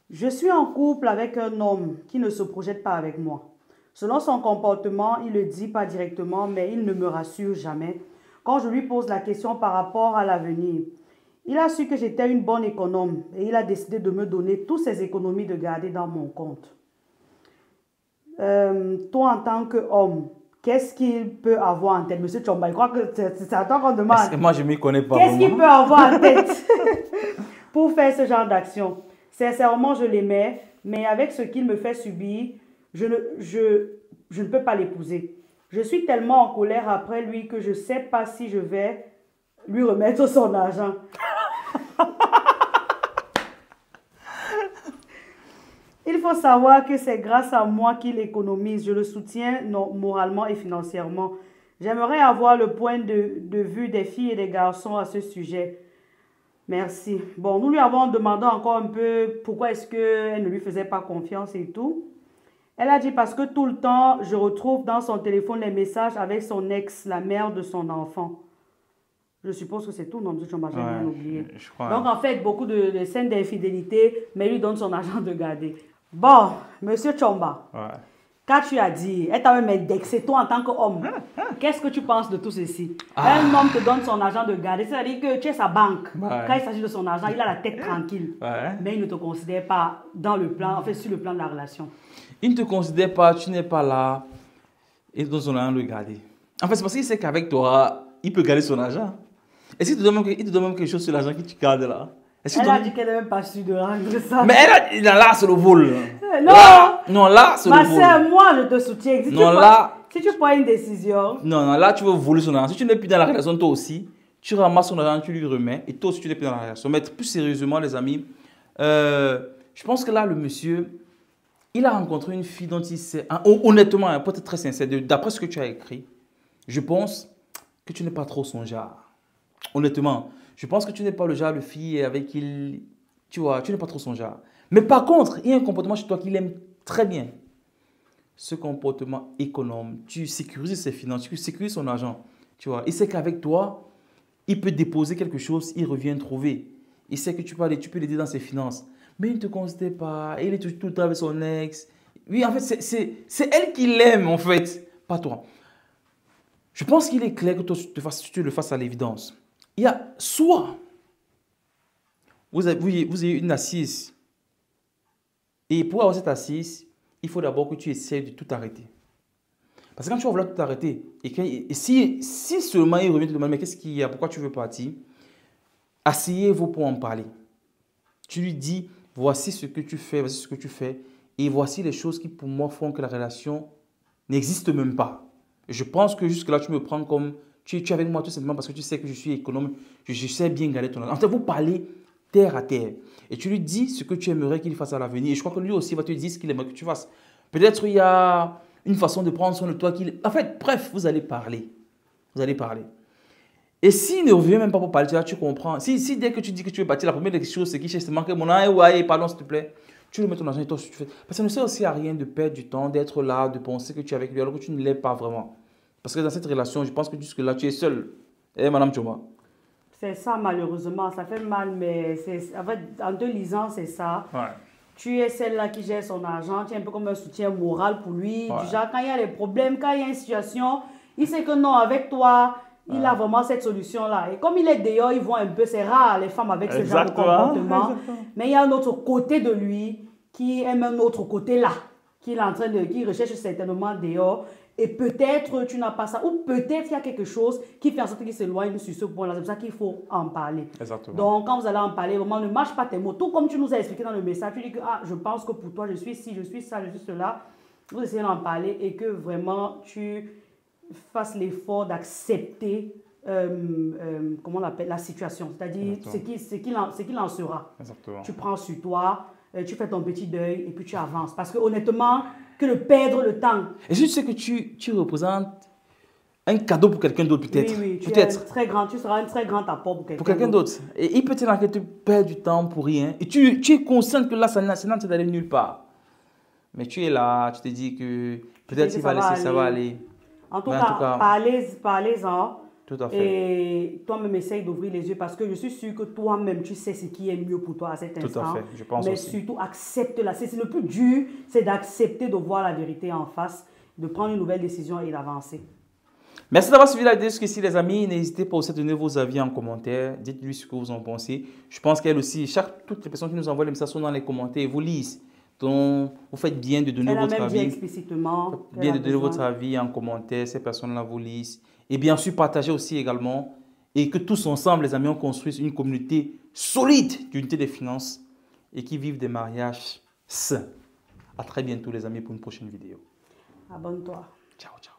Je suis en couple avec un homme qui ne se projette pas avec moi. Selon son comportement, il le dit pas directement, mais il ne me rassure jamais. Quand je lui pose la question par rapport à l'avenir, il a su que j'étais une bonne économe et il a décidé de me donner toutes ses économies de garder dans mon compte. Toi, en tant qu'homme, qu'est-ce qu'il peut avoir en tête? Monsieur Chomba, je crois que c'est à toi qu'on demande. Est-ce que moi, je ne m'y connais pas Qu'est-ce qu'il vraiment? peut avoir en tête pour faire ce genre d'action? Sincèrement, je l'aimais, mais avec ce qu'il me fait subir, je ne peux pas l'épouser. Je suis tellement en colère après lui que je ne sais pas si je vais lui remettre son argent. Il faut savoir que c'est grâce à moi qu'il économise. Je le soutiens moralement et financièrement. J'aimerais avoir le point de vue des filles et des garçons à ce sujet. Merci. Bon, nous lui avons demandé encore un peu pourquoi est-ce qu'elle ne lui faisait pas confiance et tout. Elle a dit parce que tout le temps, je retrouve dans son téléphone les messages avec son ex, la mère de son enfant. Je suppose que c'est tout, non, monsieur Chomba, j'ai rien oublié. Je crois. Donc, en fait, beaucoup de scènes d'infidélité, mais il lui donne son argent de garder. Bon, monsieur Chomba, quand tu as dit, elle t'a même indexé, toi en tant qu'homme, qu'est-ce que tu penses de tout ceci? Un homme te donne son argent de garder, c'est-à-dire que tu es sa banque. Quand il s'agit de son argent, il a la tête tranquille. Mais il ne te considère pas dans le plan, en fait, sur le plan de la relation. Il ne te considère pas, tu n'es pas là, et il donne son argent de garder. En fait, c'est parce qu'il sait qu'avec toi, il peut garder son argent. Est-ce qu'il te donne même quelque chose sur l'argent que tu gardes là? Elle a dit qu'elle n'est même pas sûre de rendre ça. Mais là, c'est le vol. Non! Non, là, c'est le vol. Ma soeur, moi, je te soutiens. Si tu prends une décision... Non, là, tu veux voler son argent. Si tu n'es plus dans la relation, toi aussi, tu ramasses son argent, tu lui remets. Et toi aussi, tu n'es plus dans la relation. Mais plus sérieusement, les amis, je pense que là, le monsieur, il a rencontré une fille dont il sait... Honnêtement, pour être très sincère, d'après ce que tu as écrit, je pense que tu n'es pas trop son genre. Honnêtement, je pense que tu n'es pas le genre de fille avec qui, tu vois, tu n'es pas trop son genre. Mais par contre, il y a un comportement chez toi qu'il aime très bien. Ce comportement économe, tu sécurises ses finances, tu sécurises son argent. Tu vois, il sait qu'avec toi, il peut déposer quelque chose, il revient trouver. Il sait que tu peux l'aider dans ses finances. Mais il ne te considère pas, il est tout le temps avec son ex. Oui, en fait, c'est elle qui l'aime, en fait, pas toi. Je pense qu'il est clair que toi, tu le fasses à l'évidence. Il y a soit vous avez une assise et pour avoir cette assise, il faut d'abord que tu essaies de tout arrêter. Parce que quand tu vas vouloir tout arrêter et si seulement il revient te demander mais qu'est-ce qu'il y a, pourquoi tu veux partir, asseyez-vous pour en parler. Tu lui dis voici ce que tu fais, voici ce que tu fais et voici les choses qui pour moi font que la relation n'existe même pas. Je pense que jusque-là tu me prends comme tu es avec moi tout simplement parce que tu sais que je suis économe, je sais bien garder ton argent. En fait, vous parlez terre à terre. Et tu lui dis ce que tu aimerais qu'il fasse à l'avenir. Et je crois que lui aussi va te dire ce qu'il aimerait que tu fasses. Peut-être il y a une façon de prendre soin de toi qu'il... En fait, bref, vous allez parler. Vous allez parler. Et s'il ne revient même pas pour parler, tu comprends. Si dès que tu dis que tu veux partir, la première des choses, c'est qu'il cherche manquer mon argent. Ouais, pardon, s'il te plaît. Tu lui mets ton argent et toi, tu fais. Parce que ça ne sert aussi à rien de perdre du temps, d'être là, de penser que tu es avec lui alors que tu ne l'es pas vraiment. Parce que dans cette relation, je pense que jusque-là, tu es seul. Eh, Madame Choma. C'est ça, malheureusement. Ça fait mal, mais en fait, en te lisant, c'est ça. Ouais. Tu es celle-là qui gère son argent. Tu es un peu comme un soutien moral pour lui. Du genre, quand il y a des problèmes, quand il y a une situation, il sait que non, avec toi, il a vraiment cette solution-là. Et comme il est dehors, ils voient un peu, c'est rare les femmes avec ce genre de comportement. Mais il y a un autre côté de lui qui aime un autre côté là, qui recherche certainement dehors. Et peut-être tu n'as pas ça, ou peut-être il y a quelque chose qui fait en sorte qu'il s'éloigne sur ce point-là. C'est pour ça qu'il faut en parler. Exactement. Donc, quand vous allez en parler, vraiment, ne mâche pas tes mots. Tout comme tu nous as expliqué dans le message, tu dis que je pense que pour toi, je suis ci, je suis ça, je suis cela. Vous essayez d'en parler et que vraiment tu fasses l'effort d'accepter comment on appelle, la situation. C'est-à-dire ce qu'il en sera. Exactement. Tu prends sur toi, tu fais ton petit deuil et puis tu avances. Parce que honnêtement, que de perdre le temps. Et tu sais que tu représentes un cadeau pour quelqu'un d'autre peut-être. Oui, tu seras un très grand apport pour quelqu'un d'autre. Et il peut être que tu perds du temps pour rien. Et tu es conscient que là, ça n'a d'aller nulle part. Mais tu es là, tu te dis que peut-être il va laisser, ça va aller. En tout cas, parlez-en. Tout à fait. Et toi-même, essaye d'ouvrir les yeux parce que je suis sûre que toi-même, tu sais ce qui est mieux pour toi à cet instant. Tout à fait, je pense mais aussi. surtout, accepte-la. C'est le plus dur, c'est d'accepter de voir la vérité en face, de prendre une nouvelle décision et d'avancer. Merci d'avoir suivi la vidéo jusqu'ici, les amis. N'hésitez pas aussi à donner vos avis en commentaire. Dites-lui ce que vous en pensez. Je pense qu'elle aussi, toutes les personnes qui nous envoient les messages sont dans les commentaires. Vous lisent. Donc, vous faites bien de donner votre avis. Elle a même dit explicitement. Bien de donner votre avis en commentaire. Ces personnes-là vous lisent. Et bien sûr, partagez aussi également. Et que tous ensemble, les amis, on construise une communauté solide d'unité des finances et qui vivent des mariages sains. À très bientôt, les amis, pour une prochaine vidéo. Abonne-toi. Ciao, ciao.